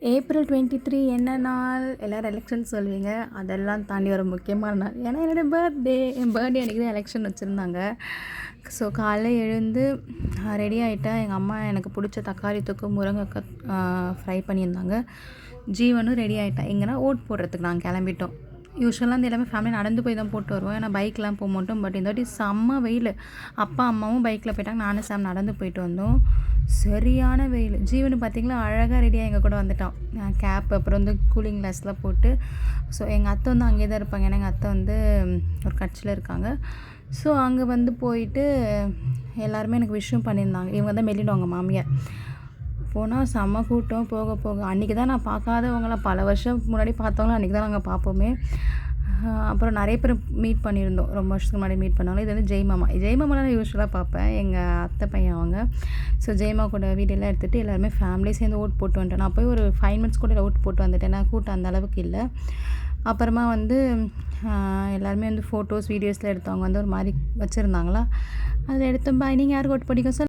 April 23 என்ன நாள்? எல்லோரும் எலெக்ஷன் சொல்லுவீங்க. அதெல்லாம் தாண்டி ஒரு முக்கியமான நாள். ஏன்னா என்னோடய பர்த்டே. என் பர்த்டே அன்றைக்கி தான் எலெக்ஷன் வச்சுருந்தாங்க. ஸோ காலைல எழுந்து ரெடி ஆகிட்டேன். எங்கள் அம்மா எனக்கு பிடிச்ச தக்காளி தொக்கு, முருங்கைக்காய் ஃப்ரை பண்ணியிருந்தாங்க. ஜீவனும் ரெடி ஆகிட்டான். எங்கன்னா ஓட் போடுறதுக்கு நாங்கள் கிளம்பிட்டோம். யூஸ்வலாக வந்து எல்லாமே ஃபேமிலி நடந்து போய் தான் போட்டு வருவோம். ஏன்னா பைக்லாம் போக மாட்டோம். பட் இந்த வாட்டி செம்ம வெயில். அப்பா அம்மாவும் பைக்கில் போயிட்டாங்க. நானும் சாம் நடந்து போயிட்டு வந்தோம். சரியான வெயில். ஜீவனு பார்த்திங்களா அழகாக ரெடியாக எங்கள் கூட வந்துட்டான். கேப் அப்புறம் வந்து கூலிங் கிளாஸ்லாம் போட்டு. ஸோ எங்கள் அத்தை வந்து அங்கேயே தான் இருப்பாங்க. ஏன்னா எங்கள் அத்தை வந்து ஒரு கட்சியில் இருக்காங்க. ஸோ அங்கே வந்து போயிட்டு எல்லாருமே எனக்கு விஷயம் பண்ணியிருந்தாங்க. இவங்க தான் மெல்லிடுவாங்க மாமியார். போனால் செம்ம கூட்டம். போக போக அன்றைக்கி தான் நான் பார்க்காதவங்களாம் பல வருஷம் முன்னாடி பார்த்தவங்களாம் அன்றைக்கி தான் நாங்கள் பார்ப்போமே. அப்புறம் நிறைய பேர் மீட் பண்ணியிருந்தோம். ரொம்ப வருஷத்துக்கு முன்னாடி மீட் பண்ணாங்க. இது வந்து ஜெய்மாமா. ஜெய்மாமாலாம் நான் யூஸ்வலாக பார்ப்பேன். எங்கள் அத்தை பையன் அவங்க. ஸோ ஜெய்மா கூட வீடியோலாம் எடுத்துகிட்டு எல்லாருமே ஃபேமிலியே சேர்ந்து ஓட் போட்டு வந்துட்டேன். நான் போய் ஒரு 5 மினிட்ஸ் கூட ஓட் போட்டு வந்துட்டேன். ஏன்னா கூட்டம் அந்த அளவுக்கு இல்லை. அப்புறமா வந்து எல்லாருமே வந்து ஃபோட்டோஸ் வீடியோஸ்லாம் எடுத்தவங்க வந்து ஒரு மாதிரி வச்சுருந்தாங்களா, அதில் எடுத்தோம். பாய் நீங்கள் யாருக்கு ஓட் போட்டீங்க